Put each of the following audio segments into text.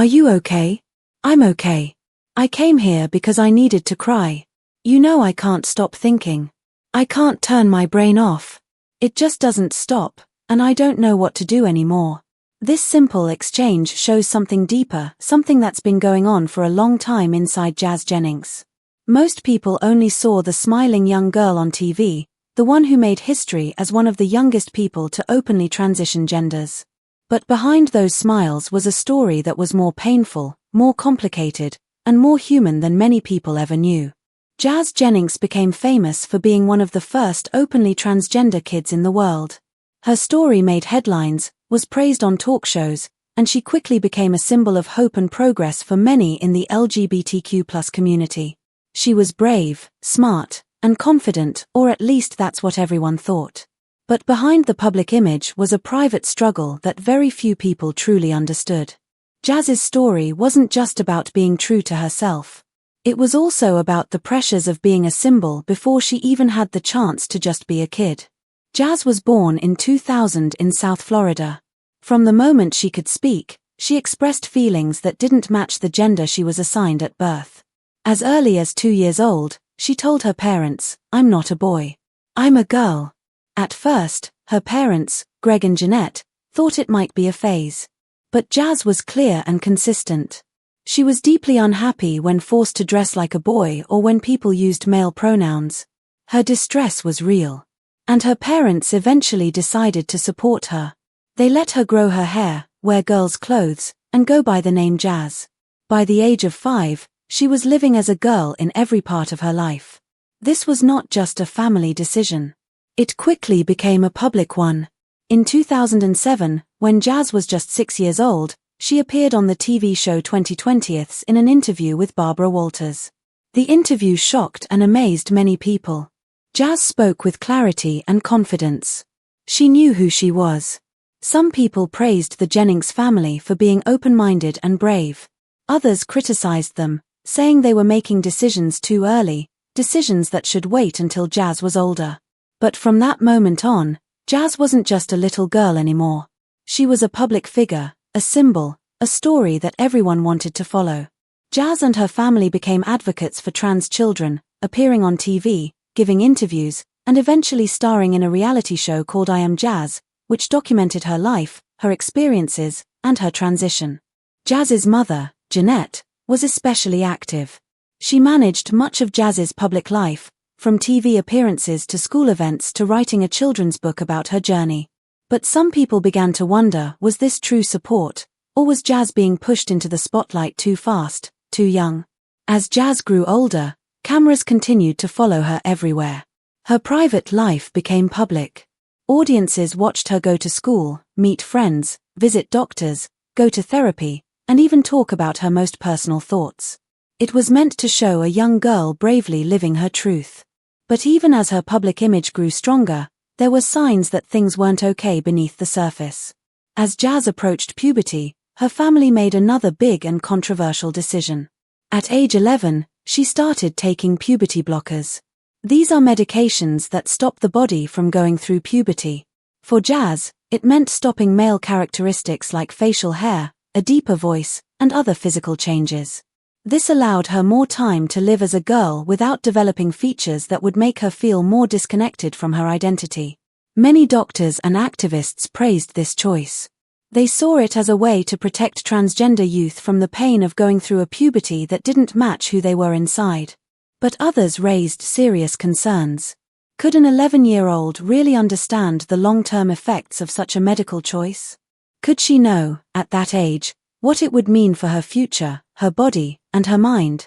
Are you okay? I'm okay. I came here because I needed to cry. You know I can't stop thinking. I can't turn my brain off. It just doesn't stop, and I don't know what to do anymore. This simple exchange shows something deeper, something that's been going on for a long time inside Jazz Jennings. Most people only saw the smiling young girl on TV, the one who made history as one of the youngest people to openly transition genders. But behind those smiles was a story that was more painful, more complicated, and more human than many people ever knew. Jazz Jennings became famous for being one of the first openly transgender kids in the world. Her story made headlines, was praised on talk shows, and she quickly became a symbol of hope and progress for many in the LGBTQ+ community. She was brave, smart, and confident, or at least that's what everyone thought. But behind the public image was a private struggle that very few people truly understood. Jazz's story wasn't just about being true to herself. It was also about the pressures of being a symbol before she even had the chance to just be a kid. Jazz was born in 2000 in South Florida. From the moment she could speak, she expressed feelings that didn't match the gender she was assigned at birth. As early as 2 years old, she told her parents, "I'm not a boy. I'm a girl." At first, her parents, Greg and Jeanette, thought it might be a phase. But Jazz was clear and consistent. She was deeply unhappy when forced to dress like a boy or when people used male pronouns. Her distress was real. And her parents eventually decided to support her. They let her grow her hair, wear girls' clothes, and go by the name Jazz. By the age of 5, she was living as a girl in every part of her life. This was not just a family decision. It quickly became a public one. In 2007, when Jazz was just 6 years old, she appeared on the TV show 2020ths in an interview with Barbara Walters. The interview shocked and amazed many people. Jazz spoke with clarity and confidence. She knew who she was. Some people praised the Jennings family for being open-minded and brave. Others criticized them, saying they were making decisions too early, decisions that should wait until Jazz was older. But from that moment on, Jazz wasn't just a little girl anymore. She was a public figure, a symbol, a story that everyone wanted to follow. Jazz and her family became advocates for trans children, appearing on TV, giving interviews, and eventually starring in a reality show called I Am Jazz, which documented her life, her experiences, and her transition. Jazz's mother, Jeanette, was especially active. She managed much of Jazz's public life, from TV appearances to school events to writing a children's book about her journey. But some people began to wonder, was this true support, or was Jazz being pushed into the spotlight too fast, too young? As Jazz grew older, cameras continued to follow her everywhere. Her private life became public. Audiences watched her go to school, meet friends, visit doctors, go to therapy, and even talk about her most personal thoughts. It was meant to show a young girl bravely living her truth. But even as her public image grew stronger, there were signs that things weren't okay beneath the surface. As Jazz approached puberty, her family made another big and controversial decision. At age 11, she started taking puberty blockers. These are medications that stop the body from going through puberty. For Jazz, it meant stopping male characteristics like facial hair, a deeper voice, and other physical changes. This allowed her more time to live as a girl without developing features that would make her feel more disconnected from her identity. Many doctors and activists praised this choice. They saw it as a way to protect transgender youth from the pain of going through a puberty that didn't match who they were inside. But others raised serious concerns. Could an 11-year-old really understand the long-term effects of such a medical choice? Could she know, at that age, what it would mean for her future, her body, and her mind?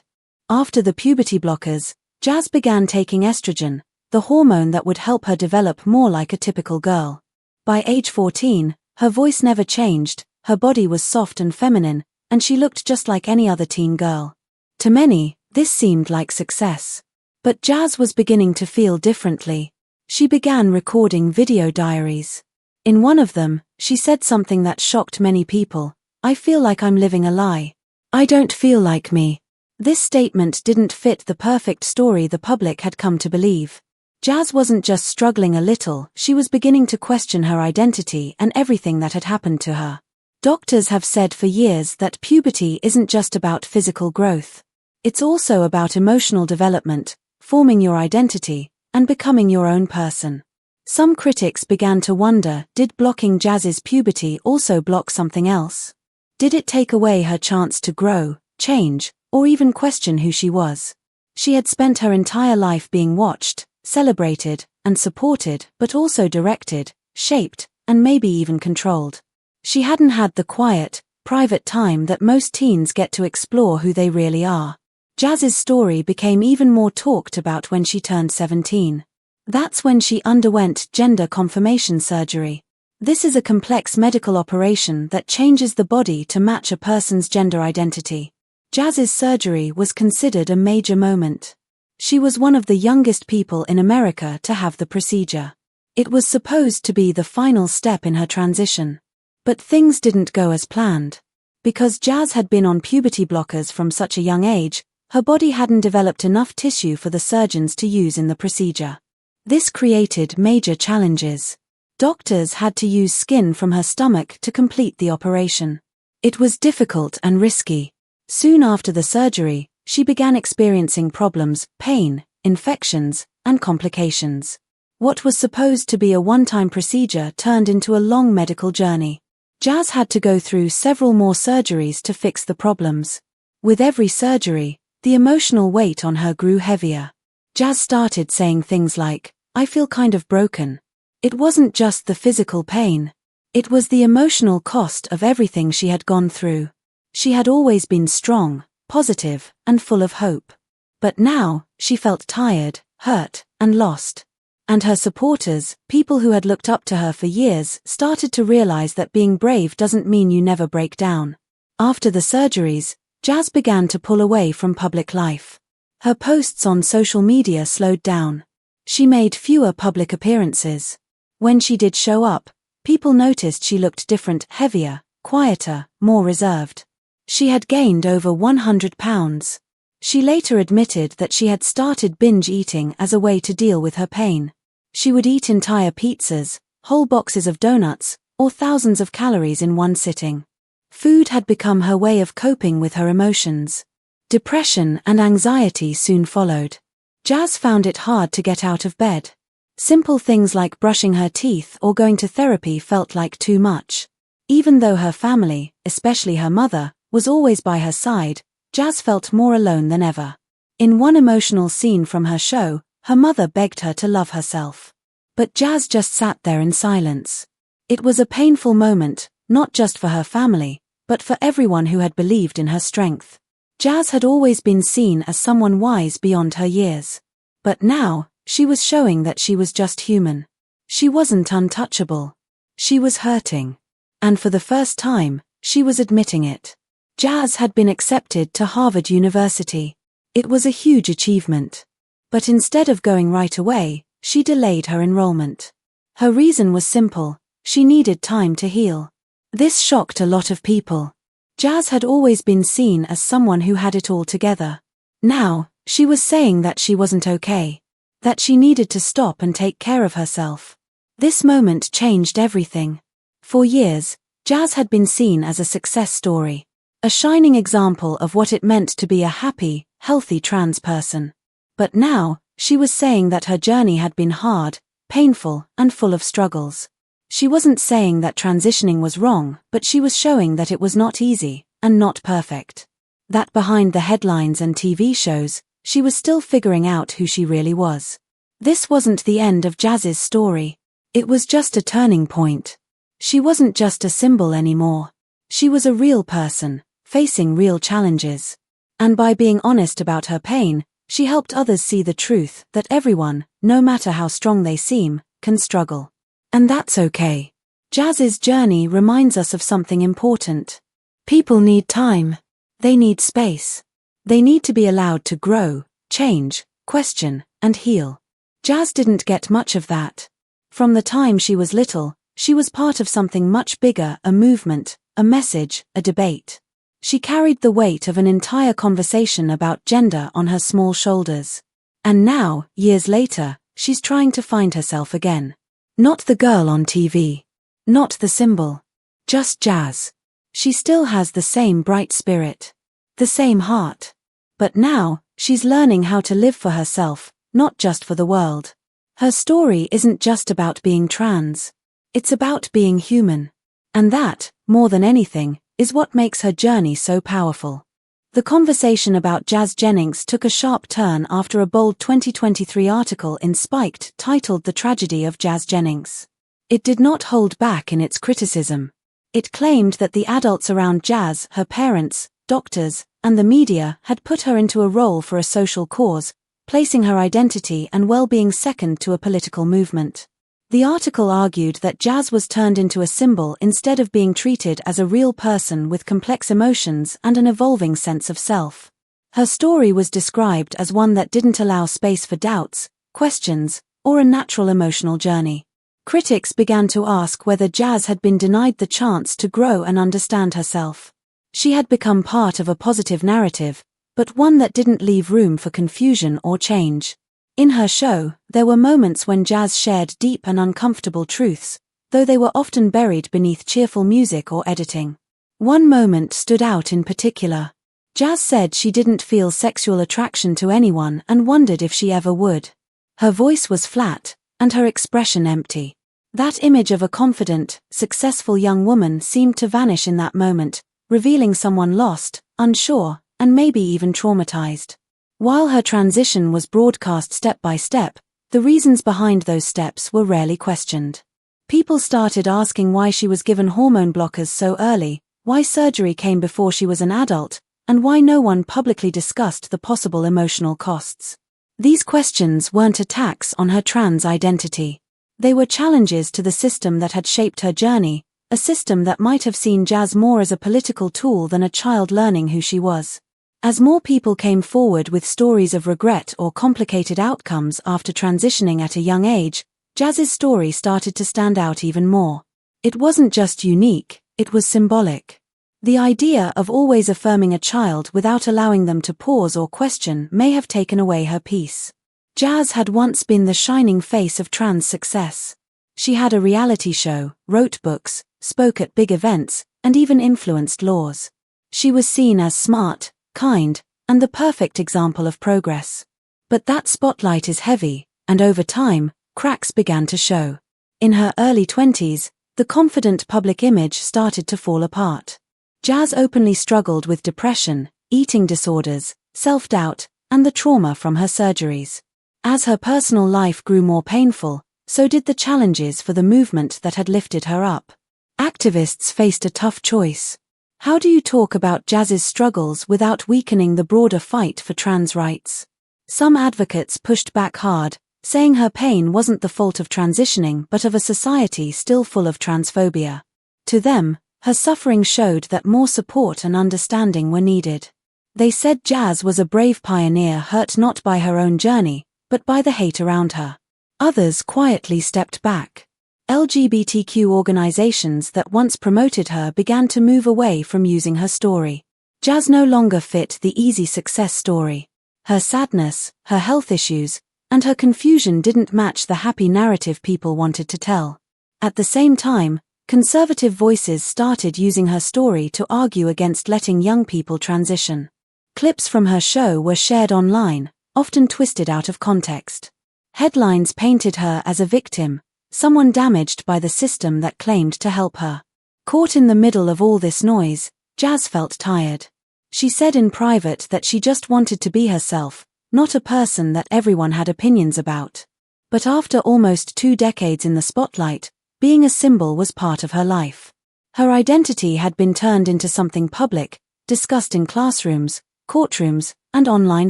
After the puberty blockers, Jazz began taking estrogen, the hormone that would help her develop more like a typical girl. By age 14, her voice never changed, her body was soft and feminine, and she looked just like any other teen girl. To many, this seemed like success. But Jazz was beginning to feel differently. She began recording video diaries. In one of them, she said something that shocked many people. "I feel like I'm living a lie. I don't feel like me." This statement didn't fit the perfect story the public had come to believe. Jazz wasn't just struggling a little, she was beginning to question her identity and everything that had happened to her. Doctors have said for years that puberty isn't just about physical growth. It's also about emotional development, forming your identity, and becoming your own person. Some critics began to wonder, did blocking Jazz's puberty also block something else? Did it take away her chance to grow, change, or even question who she was? She had spent her entire life being watched, celebrated, and supported, but also directed, shaped, and maybe even controlled. She hadn't had the quiet, private time that most teens get to explore who they really are. Jazz's story became even more talked about when she turned 17. That's when she underwent gender confirmation surgery. This is a complex medical operation that changes the body to match a person's gender identity. Jazz's surgery was considered a major moment. She was one of the youngest people in America to have the procedure. It was supposed to be the final step in her transition. But things didn't go as planned. Because Jazz had been on puberty blockers from such a young age, her body hadn't developed enough tissue for the surgeons to use in the procedure. This created major challenges. Doctors had to use skin from her stomach to complete the operation. It was difficult and risky. Soon after the surgery, she began experiencing problems, pain, infections, and complications. What was supposed to be a one-time procedure turned into a long medical journey. Jazz had to go through several more surgeries to fix the problems. With every surgery, the emotional weight on her grew heavier. Jazz started saying things like, "I feel kind of broken." It wasn't just the physical pain. It was the emotional cost of everything she had gone through. She had always been strong, positive, and full of hope. But now, she felt tired, hurt, and lost. And her supporters, people who had looked up to her for years, started to realize that being brave doesn't mean you never break down. After the surgeries, Jazz began to pull away from public life. Her posts on social media slowed down. She made fewer public appearances. When she did show up, people noticed she looked different, heavier, quieter, more reserved. She had gained over 100 pounds. She later admitted that she had started binge eating as a way to deal with her pain. She would eat entire pizzas, whole boxes of donuts, or thousands of calories in one sitting. Food had become her way of coping with her emotions. Depression and anxiety soon followed. Jazz found it hard to get out of bed. Simple things like brushing her teeth or going to therapy felt like too much. Even though her family, especially her mother, was always by her side, Jazz felt more alone than ever. In one emotional scene from her show, her mother begged her to love herself. But Jazz just sat there in silence. It was a painful moment, not just for her family, but for everyone who had believed in her strength. Jazz had always been seen as someone wise beyond her years. But now, she was showing that she was just human. She wasn't untouchable. She was hurting. And for the first time, she was admitting it. Jazz had been accepted to Harvard University. It was a huge achievement. But instead of going right away, she delayed her enrollment. Her reason was simple: she needed time to heal. This shocked a lot of people. Jazz had always been seen as someone who had it all together. Now, she was saying that she wasn't okay. That she needed to stop and take care of herself. This moment changed everything. For years, Jazz had been seen as a success story. A shining example of what it meant to be a happy, healthy trans person. But now, she was saying that her journey had been hard, painful, and full of struggles. She wasn't saying that transitioning was wrong, but she was showing that it was not easy, and not perfect. That behind the headlines and TV shows, she was still figuring out who she really was. This wasn't the end of Jazz's story. It was just a turning point. She wasn't just a symbol anymore. She was a real person, facing real challenges. And by being honest about her pain, she helped others see the truth that everyone, no matter how strong they seem, can struggle. And that's okay. Jazz's journey reminds us of something important. People need time. They need space. They need to be allowed to grow, change, question, and heal. Jazz didn't get much of that. From the time she was little, she was part of something much bigger, a movement, a message, a debate. She carried the weight of an entire conversation about gender on her small shoulders. And now, years later, she's trying to find herself again. Not the girl on TV. Not the symbol. Just Jazz. She still has the same bright spirit. The same heart. But now, she's learning how to live for herself, not just for the world. Her story isn't just about being trans. It's about being human. And that, more than anything, is what makes her journey so powerful. The conversation about Jazz Jennings took a sharp turn after a bold 2023 article in Spiked titled The Tragedy of Jazz Jennings. It did not hold back in its criticism. It claimed that the adults around Jazz, her parents, doctors, and the media had put her into a role for a social cause, placing her identity and well-being second to a political movement. The article argued that Jazz was turned into a symbol instead of being treated as a real person with complex emotions and an evolving sense of self. Her story was described as one that didn't allow space for doubts, questions, or a natural emotional journey. Critics began to ask whether Jazz had been denied the chance to grow and understand herself. She had become part of a positive narrative, but one that didn't leave room for confusion or change. In her show, there were moments when Jazz shared deep and uncomfortable truths, though they were often buried beneath cheerful music or editing. One moment stood out in particular. Jazz said she didn't feel sexual attraction to anyone and wondered if she ever would. Her voice was flat, and her expression empty. That image of a confident, successful young woman seemed to vanish in that moment, revealing someone lost, unsure, and maybe even traumatized. While her transition was broadcast step by step, the reasons behind those steps were rarely questioned. People started asking why she was given hormone blockers so early, why surgery came before she was an adult, and why no one publicly discussed the possible emotional costs. These questions weren't attacks on her trans identity. They were challenges to the system that had shaped her journey, a system that might have seen Jazz more as a political tool than a child learning who she was. As more people came forward with stories of regret or complicated outcomes after transitioning at a young age, Jazz's story started to stand out even more. It wasn't just unique, it was symbolic. The idea of always affirming a child without allowing them to pause or question may have taken away her peace. Jazz had once been the shining face of trans success. She had a reality show, wrote books, spoke at big events, and even influenced laws. She was seen as smart, kind, and the perfect example of progress. But that spotlight is heavy, and over time, cracks began to show. In her early 20s, the confident public image started to fall apart. Jazz openly struggled with depression, eating disorders, self-doubt, and the trauma from her surgeries. As her personal life grew more painful, so did the challenges for the movement that had lifted her up. Activists faced a tough choice. How do you talk about Jazz's struggles without weakening the broader fight for trans rights? Some advocates pushed back hard, saying her pain wasn't the fault of transitioning but of a society still full of transphobia. To them, her suffering showed that more support and understanding were needed. They said Jazz was a brave pioneer hurt not by her own journey, but by the hate around her. Others quietly stepped back. LGBTQ organizations that once promoted her began to move away from using her story. Jazz no longer fit the easy success story. Her sadness, her health issues, and her confusion didn't match the happy narrative people wanted to tell. At the same time, conservative voices started using her story to argue against letting young people transition. Clips from her show were shared online, often twisted out of context. Headlines painted her as a victim, someone damaged by the system that claimed to help her. Caught in the middle of all this noise, Jazz felt tired. She said in private that she just wanted to be herself, not a person that everyone had opinions about. But after almost 2 decades in the spotlight, being a symbol was part of her life. Her identity had been turned into something public, discussed in classrooms, courtrooms, and online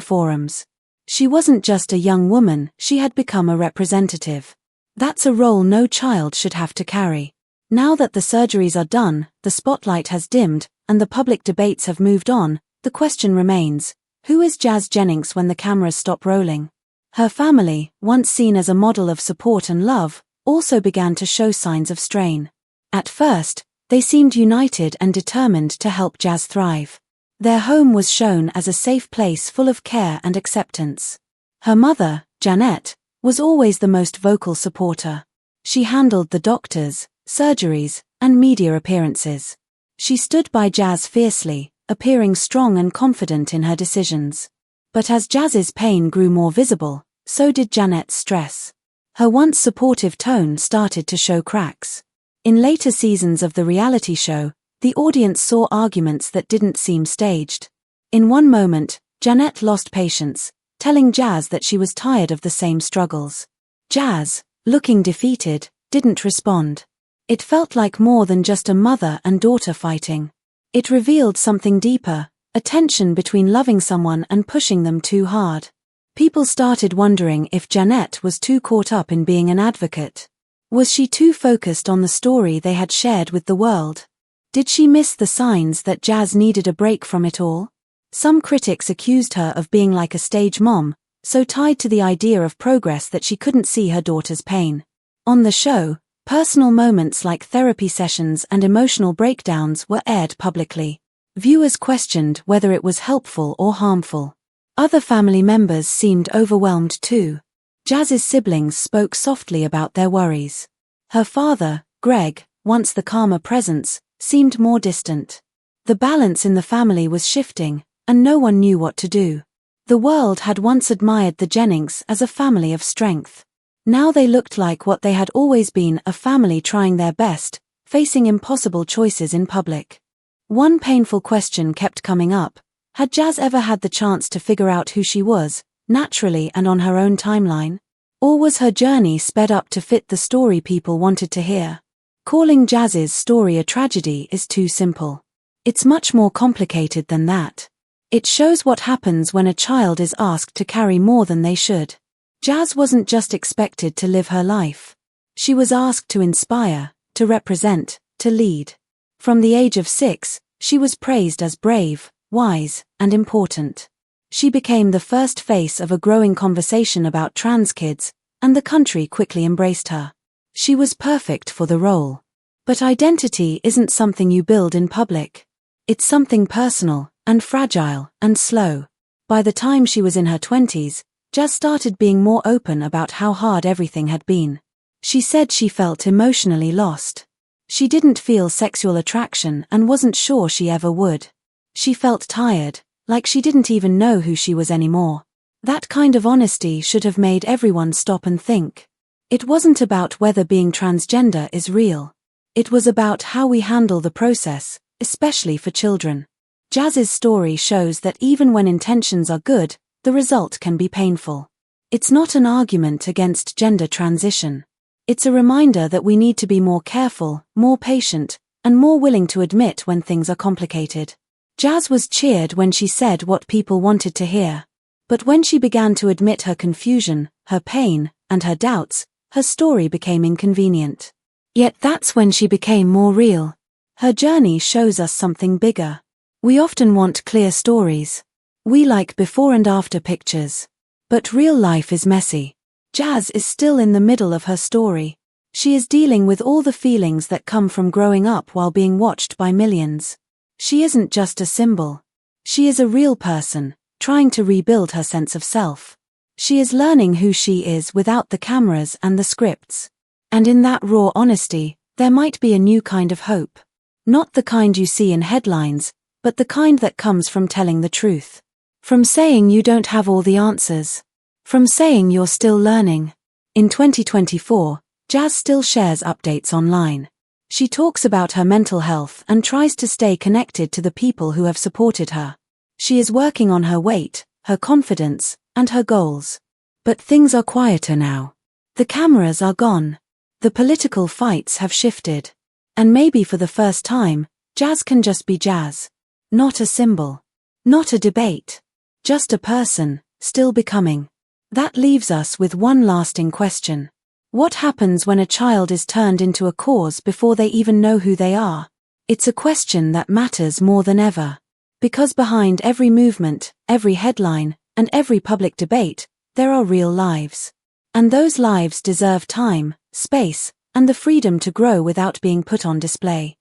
forums. She wasn't just a young woman, she had become a representative. That's a role no child should have to carry. Now that the surgeries are done, the spotlight has dimmed, and the public debates have moved on, the question remains, who is Jazz Jennings when the cameras stop rolling? Her family, once seen as a model of support and love, also began to show signs of strain. At first, they seemed united and determined to help Jazz thrive. Their home was shown as a safe place full of care and acceptance. Her mother, Janet, was always the most vocal supporter. She handled the doctors, surgeries, and media appearances. She stood by Jazz fiercely, appearing strong and confident in her decisions. But as Jazz's pain grew more visible, so did Janette's stress. Her once supportive tone started to show cracks. In later seasons of the reality show, the audience saw arguments that didn't seem staged. In one moment, Janette lost patience, telling Jazz that she was tired of the same struggles. Jazz, looking defeated, didn't respond. It felt like more than just a mother and daughter fighting. It revealed something deeper, a tension between loving someone and pushing them too hard. People started wondering if Janette was too caught up in being an advocate. Was she too focused on the story they had shared with the world? Did she miss the signs that Jazz needed a break from it all? Some critics accused her of being like a stage mom, so tied to the idea of progress that she couldn't see her daughter's pain. On the show, personal moments like therapy sessions and emotional breakdowns were aired publicly. Viewers questioned whether it was helpful or harmful. Other family members seemed overwhelmed too. Jazz's siblings spoke softly about their worries. Her father, Greg, once the calmer presence, seemed more distant. The balance in the family was shifting, and no one knew what to do. The world had once admired the Jennings as a family of strength. Now they looked like what they had always been, a family trying their best, facing impossible choices in public. One painful question kept coming up. Had Jazz ever had the chance to figure out who she was, naturally and on her own timeline? Or was her journey sped up to fit the story people wanted to hear? Calling Jazz's story a tragedy is too simple. It's much more complicated than that. It shows what happens when a child is asked to carry more than they should. Jazz wasn't just expected to live her life. She was asked to inspire, to represent, to lead. From the age of 6, she was praised as brave, wise, and important. She became the first face of a growing conversation about trans kids, and the country quickly embraced her. She was perfect for the role. But identity isn't something you build in public. It's something personal, and fragile, and slow. By the time she was in her 20s, Jazz started being more open about how hard everything had been. She said she felt emotionally lost. She didn't feel sexual attraction and wasn't sure she ever would. She felt tired, like she didn't even know who she was anymore. That kind of honesty should have made everyone stop and think. It wasn't about whether being transgender is real. It was about how we handle the process, especially for children. Jazz's story shows that even when intentions are good, the result can be painful. It's not an argument against gender transition. It's a reminder that we need to be more careful, more patient, and more willing to admit when things are complicated. Jazz was cheered when she said what people wanted to hear. But when she began to admit her confusion, her pain, and her doubts, her story became inconvenient. Yet that's when she became more real. Her journey shows us something bigger. We often want clear stories. We like before and after pictures. But real life is messy. Jazz is still in the middle of her story. She is dealing with all the feelings that come from growing up while being watched by millions. She isn't just a symbol. She is a real person, trying to rebuild her sense of self. She is learning who she is without the cameras and the scripts. And in that raw honesty, there might be a new kind of hope. Not the kind you see in headlines, but the kind that comes from telling the truth. From saying you don't have all the answers. From saying you're still learning. In 2024, Jazz still shares updates online. She talks about her mental health and tries to stay connected to the people who have supported her. She is working on her weight, her confidence, and her goals. But things are quieter now. The cameras are gone. The political fights have shifted. And maybe for the first time, Jazz can just be Jazz. Not a symbol. Not a debate. Just a person, still becoming. That leaves us with one lasting question. What happens when a child is turned into a cause before they even know who they are? It's a question that matters more than ever. Because behind every movement, every headline, and every public debate, there are real lives. And those lives deserve time, space, and the freedom to grow without being put on display.